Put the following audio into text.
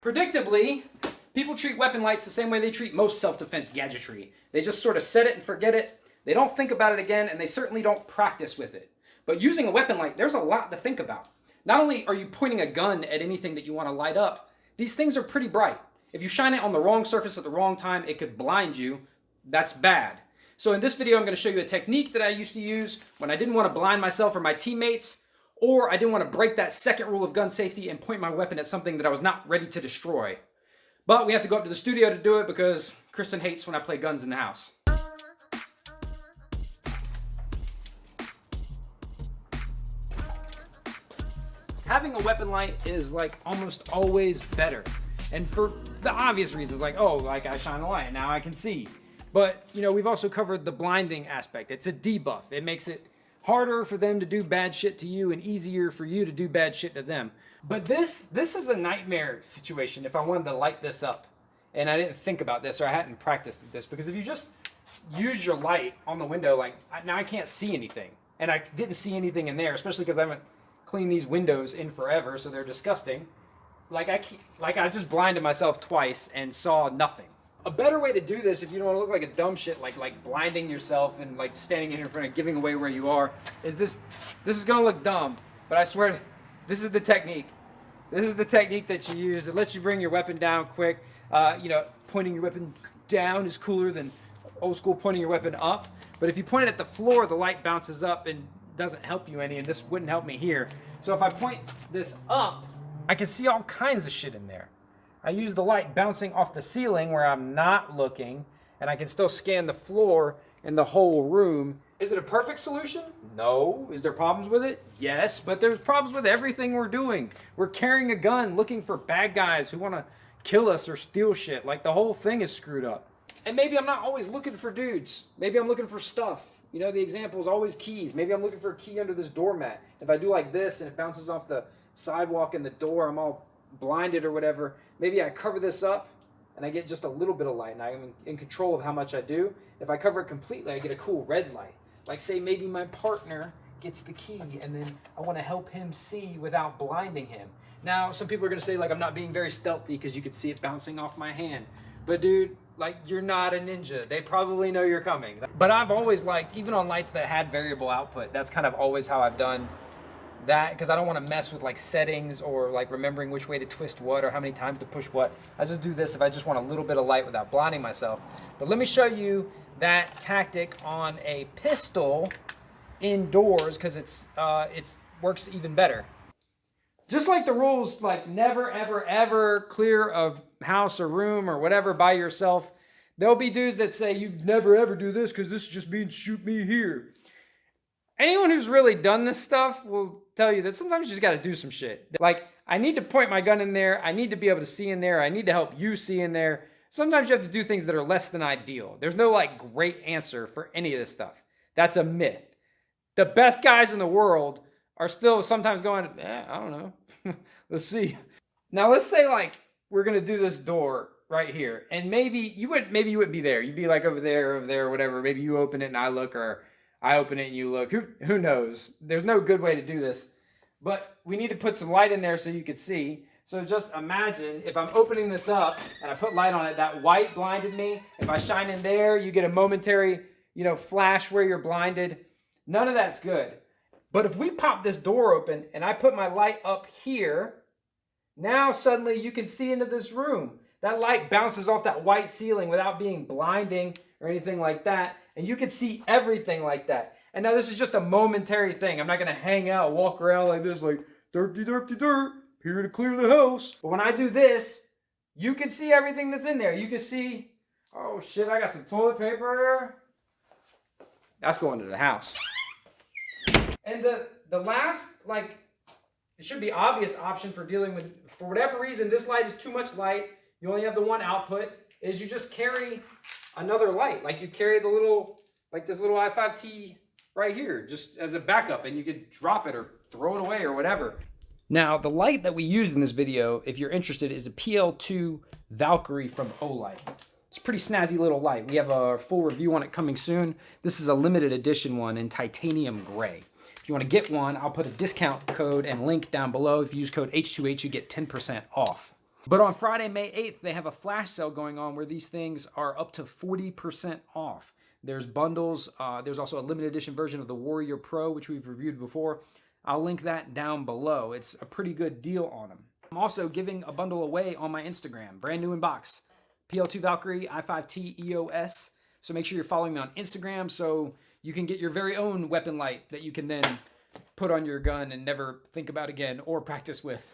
Predictably, people treat weapon lights the same way they treat most self-defense gadgetry. They just sort of set it and forget it. They don't think about it again, and they certainly don't practice with it. But using a weapon light, there's a lot to think about. Not only are you pointing a gun at anything that you want to light up, these things are pretty bright. If you shine it on the wrong surface at the wrong time, it could blind you. That's bad. So in this video, I'm going to show you a technique that I used to use when I didn't want to blind myself or my teammates, or I didn't want to break that second rule of gun safety and point my weapon at something that I was not ready to destroy. But we have to go up to the studio to do it because Kristen hates when I play guns in the house. Having a weapon light is like almost always better. And for the obvious reasons, like, oh, like I shine a light, now I can see. But, you know, we've also covered the blinding aspect. It's a debuff. It makes it harder for them to do bad shit to you and easier for you to do bad shit to them. But this is a nightmare situation if I wanted to light this up and I didn't think about this or I hadn't practiced this. Because if you just use your light on the window, like, now I can't see anything. And I didn't see anything in there, especially because I haven't cleaned these windows in forever, so they're disgusting. Like I just blinded myself twice and saw nothing. A better way to do this, if you don't want to look like a dumb shit, like blinding yourself and like standing in front of giving away where you are, is this is gonna look dumb, but I swear, this is the technique. This is the technique that you use. It lets you bring your weapon down quick. You know, pointing your weapon down is cooler than old school pointing your weapon up. But if you point it at the floor, the light bounces up and doesn't help you any, and this wouldn't help me here. So if I point this up, I can see all kinds of shit in there. I use the light bouncing off the ceiling where I'm not looking, and I can still scan the floor and the whole room. Is it a perfect solution? No. Is there problems with it? Yes, but there's problems with everything we're doing. We're carrying a gun looking for bad guys who want to kill us or steal shit. Like, the whole thing is screwed up. And maybe I'm not always looking for dudes. Maybe I'm looking for stuff. You know, the example is always keys. Maybe I'm looking for a key under this doormat. If I do like this and it bounces off the sidewalk and the door, I'm all blinded or whatever. Maybe I cover this up and I get just a little bit of light and I'm in control of how much I do. If I cover it completely, I get a cool red light. Like, say maybe my partner gets the key and then I want to help him see without blinding him. Now, some people are going to say, like, I'm not being very stealthy because you could see it bouncing off my hand. But dude, like, you're not a ninja. They probably know you're coming. But I've always liked, even on lights that had variable output, that's kind of always how I've done that, because I don't want to mess with like settings or like remembering which way to twist what or how many times to push what. I just do this if I just want a little bit of light without blinding myself. But let me show you that tactic on a pistol indoors, because it's works even better. Just like the rules, like never ever ever clear a house or room or whatever by yourself, there'll be dudes that say you never ever do this because this just means shoot me here. Anyone who's really done this stuff will tell you that sometimes you just got to do some shit. Like, I need to point my gun in there. I need to be able to see in there. I need to help you see in there. Sometimes you have to do things that are less than ideal. There's no like great answer for any of this stuff. That's a myth. The best guys in the world are still sometimes going, I don't know. Let's see. Now let's say like we're going to do this door right here. And maybe you wouldn't be there. You'd be like over there, whatever. Maybe you open it and I look, or I open it and you look. Who knows? There's no good way to do this. But we need to put some light in there so you can see. So just imagine if I'm opening this up and I put light on it, that white blinded me. If I shine in there, you get a momentary, you know, flash where you're blinded. None of that's good. But if we pop this door open and I put my light up here, now suddenly you can see into this room. That light bounces off that white ceiling without being blinding or anything like that. And you can see everything like that. And now this is just a momentary thing. I'm not going to hang out, walk around like this, like, derpty, derpty, derp, here to clear the house. But when I do this, you can see everything that's in there. You can see, oh shit, I got some toilet paper. That's going to the house. And the last, like, it should be obvious option for dealing with, for whatever reason, this light is too much light. You only have the one output, is you just carry another light. Like you carry the little, like this little i5T right here, just as a backup, and you could drop it or throw it away or whatever. Now, the light that we use in this video, if you're interested, is a PL2 Valkyrie from Olight. It's a pretty snazzy little light. We have a full review on it coming soon. This is a limited edition one in titanium gray. If you want to get one, I'll put a discount code and link down below. If you use code H2H, you get 10% off. But on Friday, May 8th, they have a flash sale going on where these things are up to 40% off. There's bundles. There's also a limited edition version of the Warrior Pro, which we've reviewed before. I'll link that down below. It's a pretty good deal on them. I'm also giving a bundle away on my Instagram, brand new in box. PL2 Valkyrie I5T EOS. So make sure you're following me on Instagram so you can get your very own weapon light that you can then put on your gun and never think about again or practice with.